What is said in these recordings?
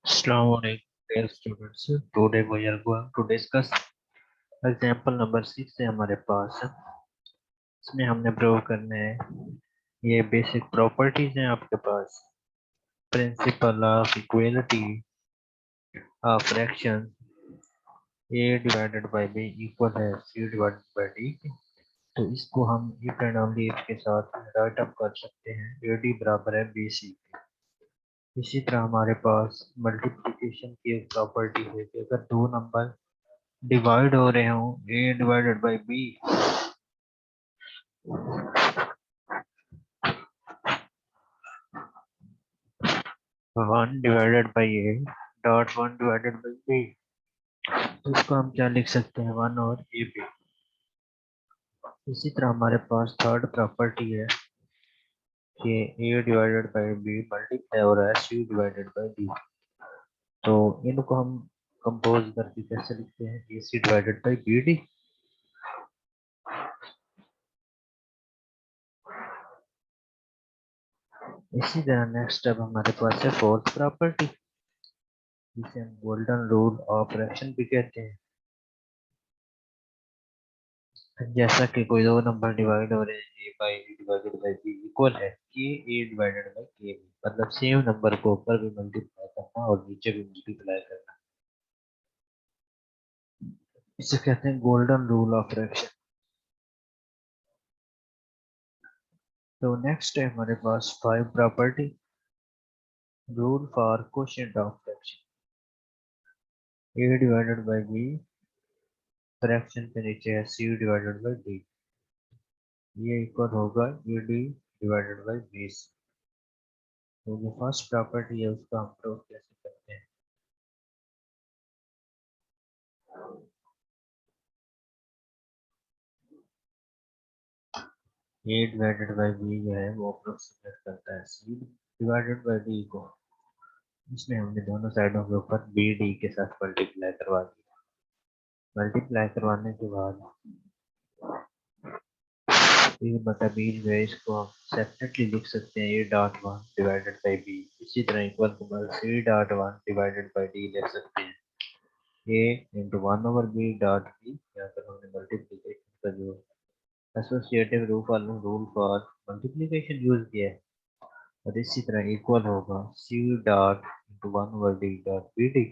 Assalamualaikum dear students. Today we are going to discuss example number 6 है हमारे पास। इसमें हमने प्रूव करना है ये बेसिक प्रॉपर्टीज हैं आपके पास। Principle of equality of fraction a divided by b equal है c डिवाइडेड बाय d। तो इसको हम इफ एंड ओनली इफ के साथ राइट अप कर सकते हैं ad बराबर है bc के। इसी तरह हमारे पास मल्टीप्लिकेशन की एक प्रॉपर्टी है कि अगर दो नंबर डिवाइड हो रहे हूँ a divided by b, one divided by a dot one divided by b, तो इसको हम क्या लिख सकते हैं वन और ए बी। इसी तरह हमारे पास थर्ड प्रॉपर्टी है कि a divided by b multiply हो रहा है c डिवाइडेड बाई d। तो इनको हम कंपोज करके कैसे लिखते हैं a c divided by b d. इसी तरह नेक्स्ट स्टेप हमारे पास है फोर्थ प्रॉपर्टी, जिसे हम गोल्डन रूल ऑफ फ्रैक्शन भी कहते हैं। जैसा कि कोई दो नंबर डिवाइड हो रहे हैं a by A divided by B equal है के ए डिवाइडेड बाई के बी, मतलब सेम नंबर को ऊपर भी मल्टीप्लाई करना और नीचे भी मल्टीप्लाई करना। इसे कहते हैं गोल्डन रूल ऑफ फ्रैक्शन। तो नेक्स्ट है हमारे पास five property, rule for quotient of fraction. A divided by B fraction के नीचे है सी डिवाइडेड बाई डी, ये इक्वल होगा a D divided by B c. तो जो फर्स्ट प्रॉपर्टी है उसका हम प्रूव कैसे करते हैं। ए डिवाइडेड बाई बी जो है वो अप्रोक्सीमेट करता है सी डिवाइडेड बाई डी को। इसमें हमने दोनों साइडों के ऊपर बी डी के साथ मल्टीप्लाई करवा दिया। मल्टीप्लाई करवाने के बाद ए बटा बी जो है इसको हम सेपरेटली लिख सकते हैं A dot one divided by B. इसी तरह equal to C dot one divided by D लिख सकते हैं A into one over B dot B. यहाँ पर हमने मल्टीप्लीकेशन का जो associative rule for multiplication use किया है, और इसी तरह इक्वल होगा C dot into one over D dot B D,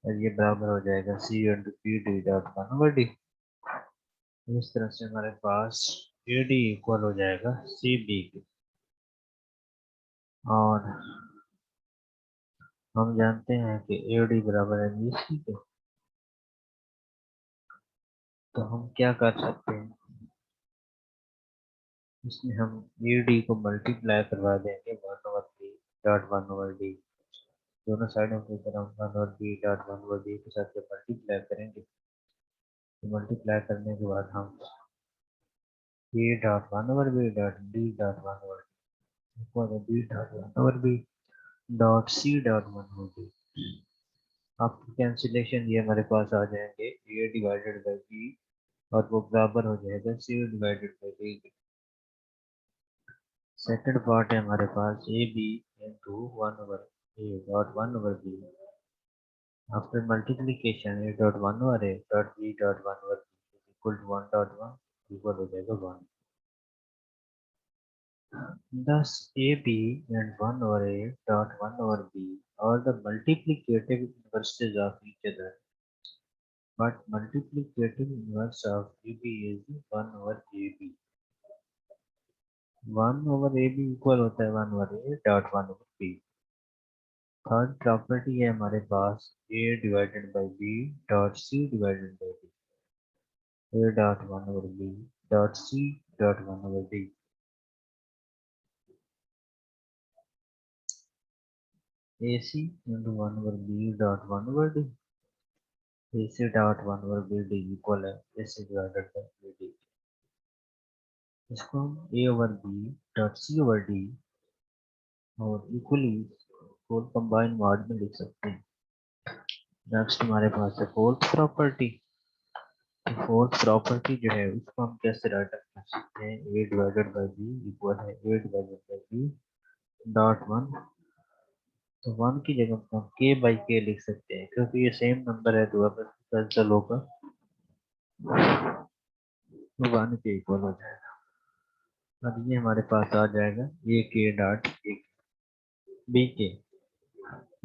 और ये बराबर हो जाएगा C into B D dot one over D. इस तरह से हमारे पास ए डी इक्वल हो जाएगा सी बी के। और हम जानते हैं कि ए डी बराबर है बी सी के। तो हम क्या कर सकते हैं, इसमें हम ए डी को मल्टीप्लाई करवा देंगे one over B dot one over D. दोनों साइडों के ऊपर हम one over B dot one over D के साथ जब मल्टीप्लाई करेंगे, तो मल्टीप्लाई करने के बाद हम A dot one over B dot D dot one over equal B dot one over B dot C dot one over D. आपकी कैंसिलेशन ये हमारे पास आ जाएंगे ए डिवाइडेड बाई बी, और वो बराबर हो जाएगा C divided by D. Second part है हमारे पास A B into one over A dot one over B after multiplication A dot one over A dot B dot one over B equal to one dot one equal हो जाएगा one. Thus AB and 1 over A dot 1 over B are the multiplicative inverses of each other, but multiplicative inverse of AB is 1 over AB. 1 over AB equal होता है 1 over A dot 1 over B। Third property है हमारे पास A divided by B dot C divided by D, A dot 1 over B dot C dot 1 over D। AC into 1 over B dot 1 over D, AC dot 1 over BD equal है AC divided by BD। इसको हम A over B dot C over D और equally four combine mod में लिख सकते हैं। Next हमारे पास है फोर्थ प्रॉपर्टी। फोर्थ प्रॉपर्टी जो है उसको हम कैसे राइट अप कर सकते हैं, A divided by B equal है A divided by B dot one तो 1 की जगह पर हम k बाई के लिख सकते हैं, क्योंकि ये सेम नंबर है तो अगर कैंसिल होगा तो 1 के इक्वल हो जाएगा। अब ये हमारे पास आ जाएगा ए के डॉट ए बी के,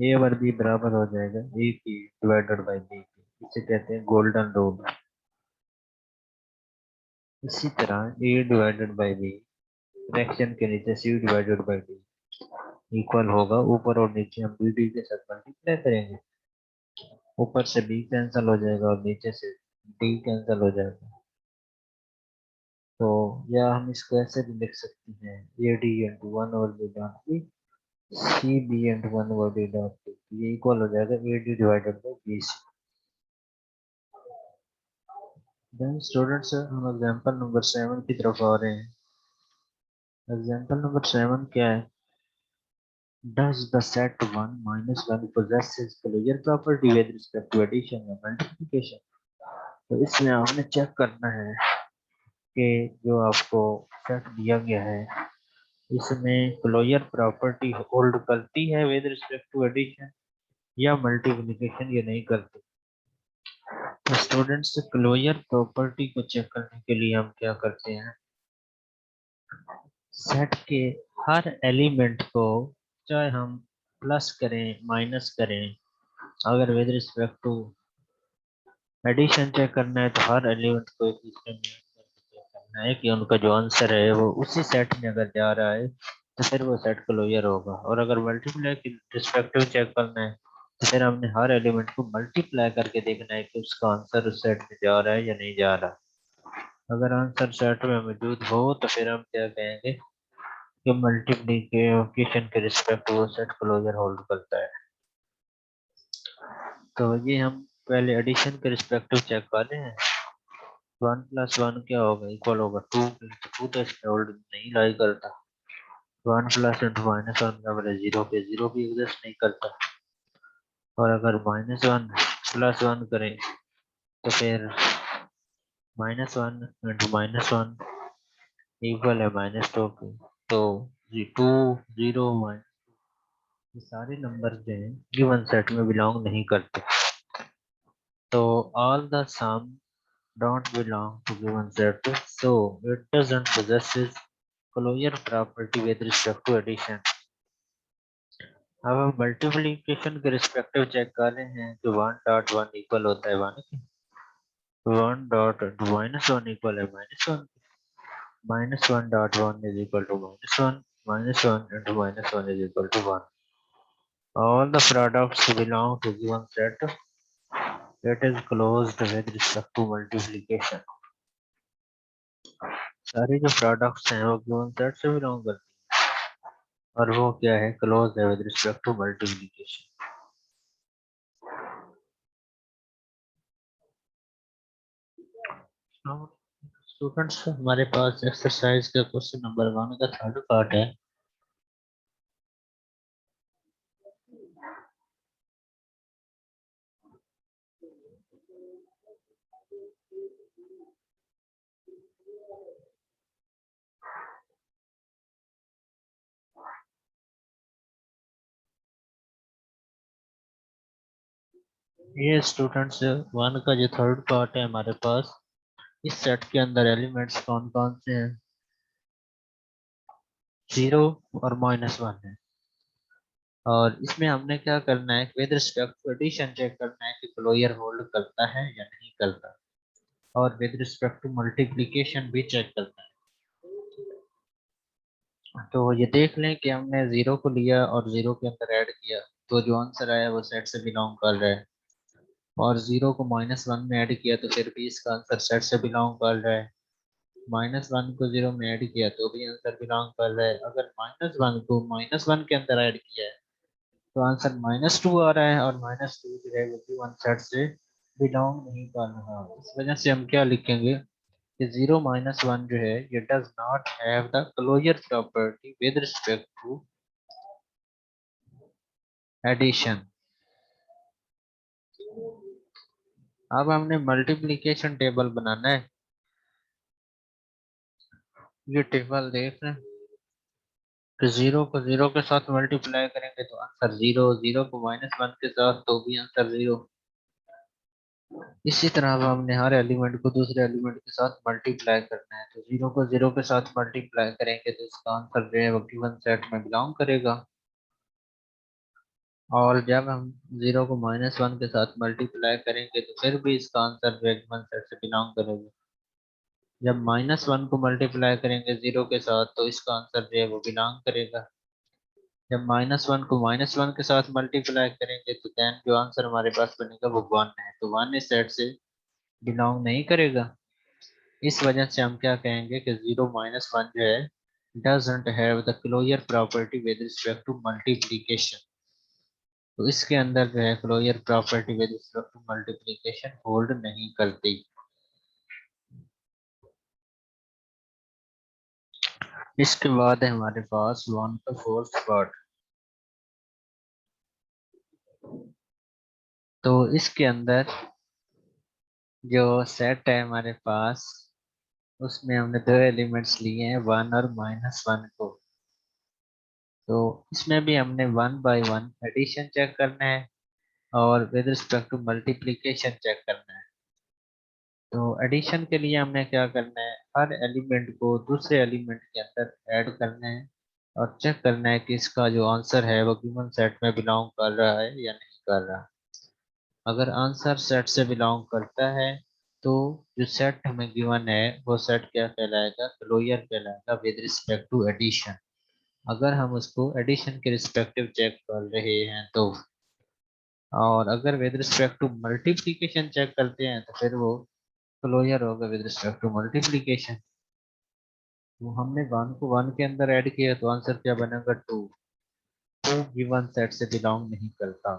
ए और बी बराबर हो जाएगा ए की डिवाइडेड बाई बी के, इसे कहते हैं गोल्डन रूल। इसी तरह A divided by B fraction के नीचे C divided by D equal होगा, ऊपर और नीचे हम बी डी के साथ मल्टीप्लाई करेंगे, ऊपर से बी कैंसिल हो जाएगा और नीचे से डी कैंसिल हो जाएगा। तो या हम इसको ऐसे भी लिख सकते हैं A D into one over B dot B, C B into one over D dot B, ये इक्वल हो जाएगा A D divided by B C. Then students हम एग्जांपल नंबर 7 की तरफ आ रहे हैं। एग्जांपल नंबर 7 क्या है? Does the set 1 minus 1 possesses closure property with respect to addition or multiplication? तो इसमें आपने चेक करना है कि जो आपको सेट दिया गया है इसमें क्लोजर प्रॉपर्टी होल्ड करती है विद रिस्पेक्ट टू एडिशन या मल्टीप्लिकेशन, ये नहीं करती। तो स्टूडेंट्स क्लोजर प्रॉपर्टी को चेक करने के लिए हम क्या करते हैं, सेट के हर एलिमेंट को चाहे हम प्लस करें माइनस करें, अगर with respect to addition check करना है तो हर एलिमेंट को एक दूसरे में चेक करना है कि उनका जो आंसर है वो उसी सेट में अगर जा रहा है तो फिर वो सेट क्लोजर होगा। और अगर मल्टीप्लाई की रिस्पेक्टिव चेक करना है तो फिर हमने हर एलिमेंट को मल्टीप्लाई करके देखना है कि उसका आंसर उस सेट में जा रहा है या नहीं जा रहा। अगर आंसर सेट में मौजूद हो तो फिर हम क्या कहेंगे कि मल्टीप्लिकेशन के रिस्पेक्ट वो सेट क्लोजर होल्ड करता है। तो ये हम पहले एडिशन के रिस्पेक्टिव चेक कर रहे हैं। 1 प्लस 1 क्या होगा, इक्वल होगा 2, टू तो इसमें होल्ड नहीं लाई करता। 1 प्लस इंटू माइनस 1 बराबर है 0 पे, 0 भी एग्जिस्ट नहीं करता। और अगर माइनस 1 प्लस 1 करें तो फिर माइनस 1 इंटू माइनस 1 इक्वल है माइनस 2 के। तो 2 0 1 ये सारे नंबर जो हैं गिवन सेट में बिलोंग नहीं करते। तो all the sum don't belong to given set, so it doesn't possesses closure property with respect to addition. अब हम मल्टीप्लिकेशन के रिस्पेक्टिव चेक कर रहे हैं जो 1.1 इक्वल होता है 1 के, 1.1 इक्वल है -1, -1.1 is equal to -1, -1 into -1 is equal to 1. All the products belong to given set, it is closed with respect to multiplication. सारे जो प्रोडक्ट्स हैं वो गिवन सेट से बिलोंग करते हैं और वो क्या है, क्लोज है with respect to multiplication. Students हमारे पास एक्सरसाइज का क्वेश्चन नंबर 1 का थर्ड पार्ट है। ये स्टूडेंट्स 1 का जो थर्ड पार्ट है हमारे पास, इस सेट के अंदर एलिमेंट्स कौन कौन से हैं, 0 और -1 है। और इसमें हमने क्या करना है, with respect to addition check करना है कि क्लोजर होल्ड करता है या नहीं करता, और विद रिस्पेक्ट टू मल्टीप्लिकेशन भी चेक करना है। तो ये देख लें कि हमने 0 को लिया और 0 के अंदर ऐड किया तो जो आंसर आया वो सेट से बिलोंग कर रहा है, और 0 को -1 में ऐड किया तो फिर भी इसका आंसर सेट से बिलोंग कर रहा है। -1 को 0 में ऐड किया तो भी आंसर बिलोंग कर रहा है। अगर -1 को -1 के अंदर ऐड किया है तो आंसर -2 आ रहा है, और -2 जो है वो गिवन सेट से बिलोंग नहीं कर रहा। इस वजह से हम क्या लिखेंगे कि 0 -1 जो है ये does not have the closure property with respect to addition. अब हमने मल्टीप्लिकेशन टेबल बनाना है। ये टेबल देख रहे हैं, तो जीरो को जीरो के साथ मल्टीप्लाई करेंगे तो आंसर जीरो, जीरो को -1 के साथ तो भी आंसर जीरो। इसी तरह अब हमने हर एलिमेंट को दूसरे एलिमेंट के साथ मल्टीप्लाई करना है, तो जीरो को जीरो के साथ मल्टीप्लाई करेंगे तो इसका आंसर जो है वो गिवन सेट में बिलोंग करेगा। और जब हम जीरो को -1 के साथ मल्टीप्लाई करेंगे तो फिर भी इसका आंसर जो है गिवन सेट से बिलोंग करेगा। जब -1 को मल्टीप्लाई करेंगे जीरो के साथ तो इसका आंसर जो है वो बिलोंग करेगा। जब -1 को -1 के साथ मल्टीप्लाई करेंगे तो देन जो आंसर हमारे पास बनेगा वो 1 है, तो 1 इस सेट से बिलोंग नहीं करेगा। इस वजह से हम क्या कहेंगे कि 0 - 1 जो है doesn't have the closure property with respect to multiplication. तो इसके अंदर जो है closure property with respect to multiplication hold नहीं करती। इसके बाद है हमारे पास 1 का फोर्थ पार्ट। तो इसके अंदर जो सेट है हमारे पास उसमें हमने दो एलिमेंट्स लिए हैं, 1 और -1 को। तो इसमें भी हमने 1 by 1 एडिशन चेक करना है और with respect to multiplication check करना है। तो एडिशन के लिए हमने क्या करना है, हर एलिमेंट को दूसरे एलिमेंट के अंदर ऐड करना है और चेक करना है कि इसका जो आंसर है वो गिवन सेट में बिलोंग कर रहा है या नहीं कर रहा। अगर आंसर सेट से बिलोंग करता है तो जो सेट हमें गिवन है वो सेट क्या कहलाएगा, क्लोजर कहलाएगा विद रिस्पेक्ट टू एडिशन। अगर हम उसको एडिशन के रिस्पेक्टिव चेक कर रहे हैं तो, और अगर with respect to multiplication check करते हैं तो फिर वो क्लोजर होगा विद रिस्पेक्ट टू मल्टीप्लिकेशन। तो हमने 1 को 1 के अंदर ऐड किया तो आंसर क्या बनेगा, 2। तो गिवन सेट से बिलोंग नहीं करता।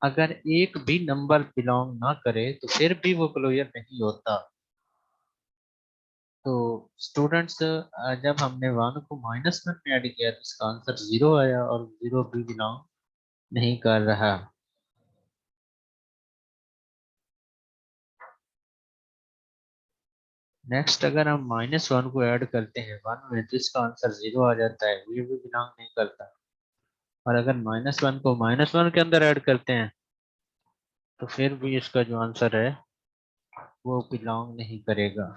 अगर एक भी नंबर बिलोंग ना करे तो फिर भी वो क्लोजर नहीं होता। तो स्टूडेंट्स जब हमने 1 को -1 में ऐड किया तो इसका आंसर 0 आया और 0 भी बिलोंग नहीं कर रहा। नेक्स्ट अगर हम -1 को ऐड करते हैं 1 में तो इसका आंसर 0 आ जाता है, ये भी बिलोंग नहीं करता। और अगर -1 को -1 के अंदर ऐड करते हैं तो फिर भी इसका जो आंसर है वो बिलोंग नहीं करेगा।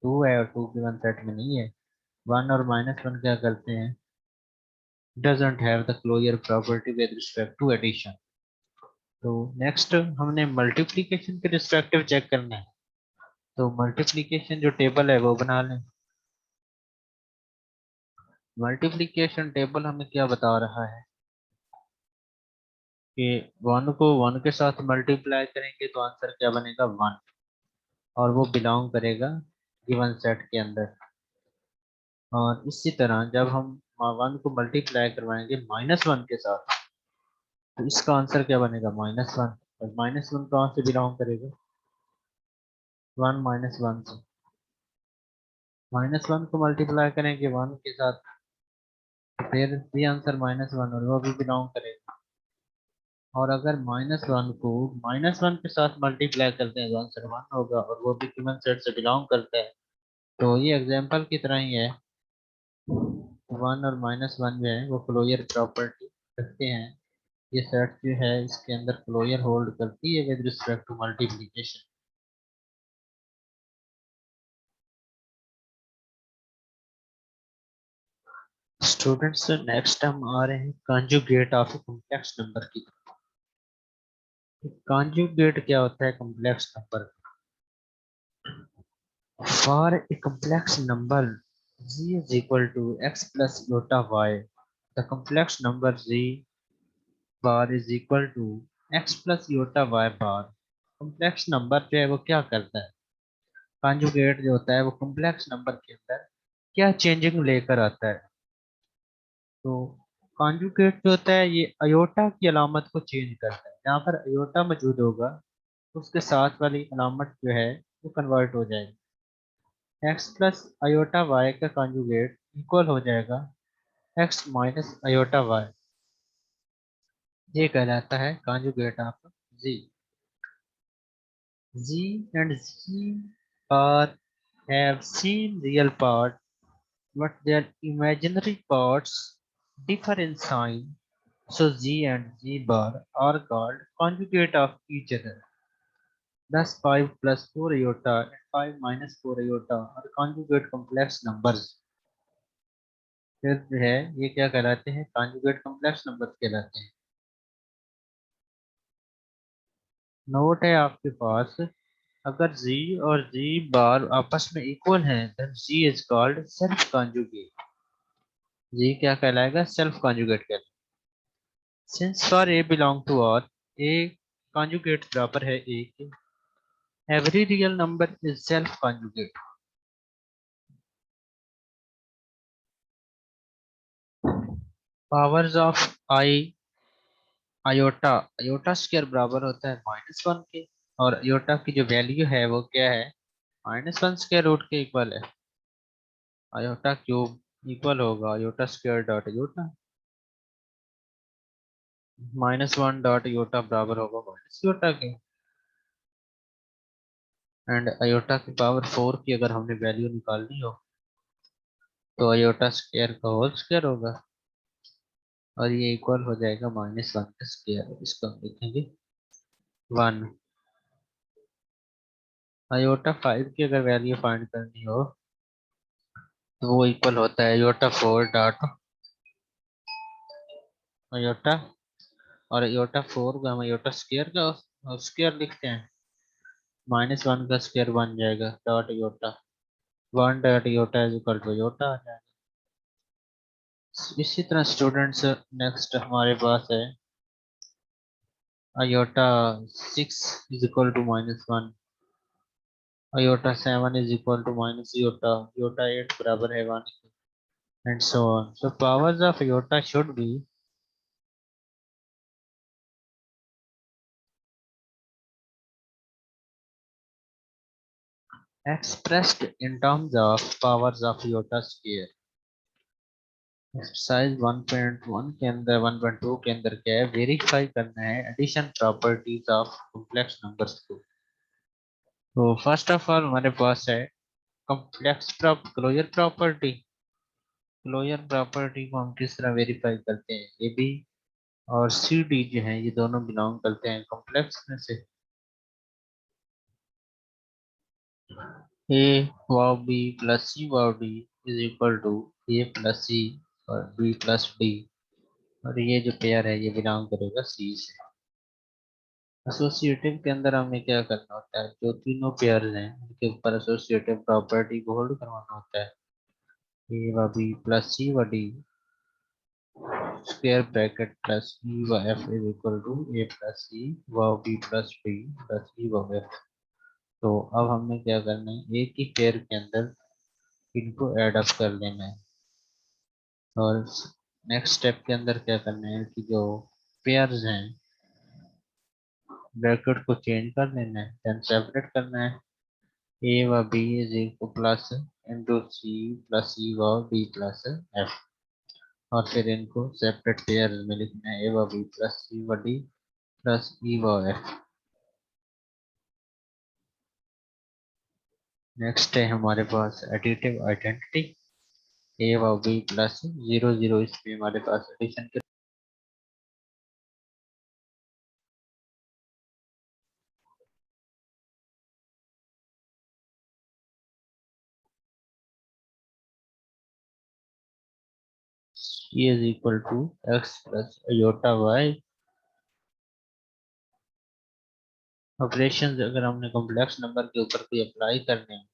2 है और 2 गिवन सेट में नहीं है। 1 और -1 क्या करते हैं, doesn't have the closure property with respect to addition. तो नेक्स्ट हमने मल्टीप्लिकेशन के रिस्पेक्टिव चेक करना है। तो मल्टीप्लिकेशन जो टेबल है वो बना लें। मल्टीप्लिकेशन टेबल हमें क्या बता रहा है कि 1 को 1 के साथ मल्टीप्लाई करेंगे तो आंसर क्या बनेगा, 1। और वो बिलोंग करेगा गिवन सेट के अंदर। और इसी तरह जब हम 1 को मल्टीप्लाई करवाएंगे -1 के साथ तो इसका आंसर क्या बनेगा, -1। और -1 कहाँ से बिलोंग करेगा, 1 -1 से। -1 को मल्टीप्लाई करेंगे 1 के साथ तो फिर भी आंसर -1 और वो भी बिलोंग करेगा। और अगर -1 को -1 के साथ मल्टीप्लाई करते हैं तो आंसर 1 होगा और वो भी गिवन सेट से बिलोंग करता है। तो ये एग्जाम्पल की तरह ही है, 1 और -1 जो है वो क्लोजर प्रॉपर्टी रखते हैं। ये सेट जो है इसके अंदर क्लोजर होल्ड करती है with respect to multiplication. Students next हम आ रहे हैं कॉन्जुगेट ऑफ कॉम्प्लेक्स नंबर की। कॉन्जुगेट क्या होता है complex number, for a complex number z is equal to x plus iota y, the complex number z bar is equal to x plus iota y bar। Complex number जो है वो क्या करता है, कॉन्जुगेट जो होता है वो कॉम्प्लेक्स नंबर के अंदर क्या चेंजिंग लेकर आता है। तो कॉन्जुगेट जो होता है ये अयोटा की अलामत को चेंज करता है। जहाँ पर अयोटा मौजूद होगा तो उसके साथ वाली अलामत जो है वो कन्वर्ट हो जाएगी। x प्लस अयोटा y का कॉन्जुगेट इक्वल हो जाएगा x माइनस अयोटा y। ये कहलाता है conjugate of z। z and z are have seen real part but their imaginary parts differ in sign, so G and G bar are called conjugate of each other. Thus 5 plus 4 iota and 5 minus 4 iota are conjugate complex numbers. फिर जो है ये क्या कहलाते हैं? conjugate complex numbers कहलाते हैं. Note है आपके पास, अगर G और G बार आपस में इक्वल हैं then G is called self conjugate. G क्या कहलाएगा? self conjugate कहलाएगा. Since for A belong to R, A conjugate बराबर है A के, every real number is self conjugate. Powers of I iota, iota square बराबर होता है -1 के, और आयोटा की जो वैल्यू है वो क्या है? -1 स्क्वायर रूट के इक्वल है. आयोटा क्यूब इक्वल होगा iota square dot iota, -1 dot iota बराबर होगा माइनस आयोटा के. एंड आयोटा की पावर 4 की अगर हमने वैल्यू निकालनी हो तो आयोटा स्क्वायर का होल स्क्वायर होगा, और ये इक्वल हो जाएगा -1 का स्क्वायर. इसको हम लिखेंगे 1. आयोटा 5 की अगर वैल्यू फाइंड करनी हो तो वो इक्वल होता है आयोटा 4 डॉट आयोटा, और आयोटा 4 को हम आयोटा स्क्वायर का स्क्वायर लिखते हैं, -1 का स्क्वायर बन जाएगा dot iota, 1 dot iota is equal to iota आ जाएगा. इसी तरह स्टूडेंट्स नेक्स्ट हमारे पास है iota 6 is equal to -1, iota 7 is equal to minus iota, iota 8 बराबर है 1, and so on. So powers of iota should be expressed in terms of powers of iota square. Exercise 1.1 के अंदर 1.2 के अंदर क्या है? वेरीफाई करना है addition properties of complex numbers को. तो फर्स्ट ऑफ ऑल हमारे पास है complex closure property. Closure property को हम किस तरह वेरीफाई करते हैं? ए बी और सी डी जो है ये दोनों बिलोंग करते हैं कॉम्प्लेक्स में से. ए वाव बी प्लस सी वाव D is equal to A plus C और बी प्लस डी, और ये जो पेयर है ये बिलोंग करेगा सी से. एसोसिएटिव के अंदर हमें क्या करना होता है? जो तीनों पेयर्स हैं उनके ऊपर एसोसिएटिव प्रॉपर्टी को होल्ड करवाना होता है. ए व बी प्लस सी व D square bracket plus E व F is equal to A plus C व B plus D plus E व एफ. तो अब हमें क्या करना है? एक ही पेयर के अंदर इनको ऐड अप कर लेना है, और नेक्स्ट स्टेप के अंदर क्या करना है कि जो पेयर्स हैं ब्रैकेट को चेंज कर लेना है, देन सेपरेट करना है. ए व B is equal plus into C plus C व डी प्लस एफ, और फिर इनको सेपरेट पेयर्स में लिखना है ए व बी प्लस सी व डी प्लस ई व एफ. नेक्स्ट है हमारे पास एडिटिव आइडेंटिटी. ए व बी प्लस 0 0, इसमें हमारे पास एडिशन के C is equal to x plus iota y. Operation अगर हमने कॉम्प्लेक्स नंबर के ऊपर कोई अप्लाई करने हैं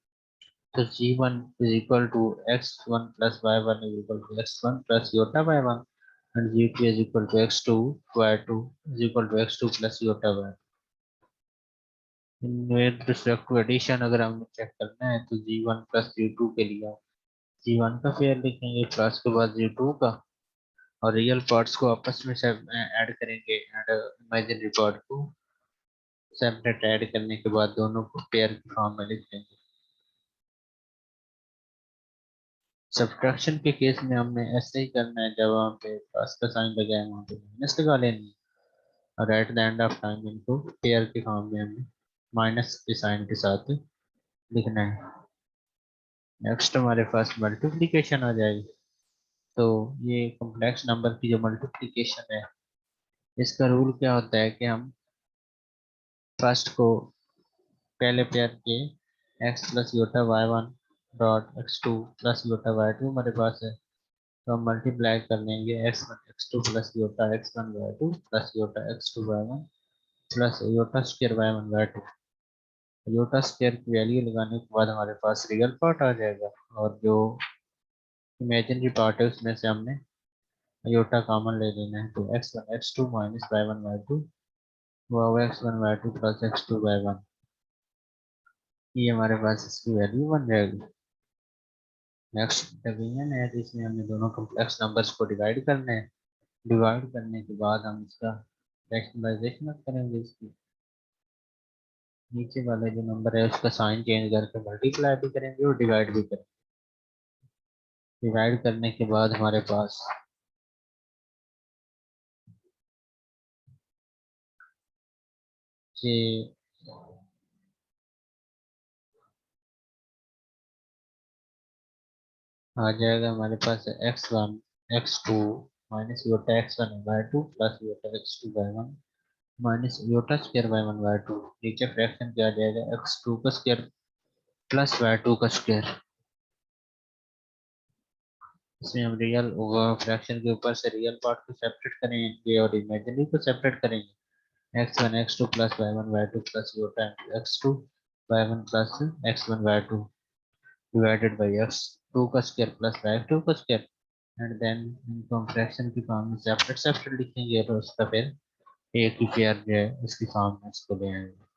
तो g1 is equal to x1 plus y1 is equal to x1 plus iota y1, and g2 is equal to x2 y2 is equal to x2 plus iota y. With respect to addition अगर हमें check करना है तो g1 plus g2 के लिए g1 का fair लिखेंगे plus के बाद g2 का, और रियल पार्ट्स को आपस में सब ऐड करेंगे, एंड इमेजिनरी पार्ट को सेपरेट ऐड करने के बाद दोनों को पेयर की फॉर्म में लिख देंगे. सब्ट्रैक्शन के केस में हमने ऐसे ही करना है, जब वहाँ पे प्लस का साइन लगाए वहाँ पे माइनस लगा लेनी है, और at the end of time इनको पेयर की फॉर्म में हमें माइनस के साइन के साथ लिखना है. नेक्स्ट हमारे पास मल्टीप्लिकेशन आ जाएगी। तो ये कॉम्प्लेक्स नंबर की जो मल्टीप्लिकेशन है, इसका रूल क्या होता है कि हम फर्स्ट को पहले पेयर के x plus iota y one dot x two plus iota y two हमारे पास है, तो हम मल्टीप्लाई कर लेंगे x one x two plus iota x one Y two plus iota x two Y one plus iota square y one Y two. Iota square की value लगाने के बाद हमारे पास रियल पार्ट आ जाएगा, और जो इमेजिनरी पार्ट है उसमें से हमने योटा कॉमन ले लेना है। तो X one x two minus Y one Y two, वो X one Y two plus X two Y one, ये हमारे पास इसकी वैल्यू बन जाएगी। नेक्स्ट डिवीजन है, तो इसमें हमने दोनों कॉम्प्लेक्स नंबर्स को डिवाइड करने हैं। डिवाइड करने के बाद हम इसका रैशनलाइजेशन करेंगे। इसकी नीचे वाले जो नंबर है उसका साइन चेंज करके मल्टीप्लाई भी करेंगे और डिवाइड भी करेंगे। डिवाइड करने के बाद हमारे पास ये आ जाएगा, हमारे पास X one x two minus iota x one by two plus iota x two by one minus iota square by one by two. नीचे फ्रैक्शन क्या आ जाएगा, एक्स टू का स्क्र प्लस वाई टू का स्क्र। इसमें हम real fraction के ऊपर से रियल पार्ट को सेपरेट करेंगे और इमेजिनरी को सेपरेट करेंगे। X one x two plus y one Y two plus iota x two Y one plus x one Y two divided by x two का square plus Y two का square. And then इनको हम fraction की form में separate separate लिखेंगे और उसका फिर एक ही पेयर जो है उसकी फॉर्म में इसको ले आएंगे।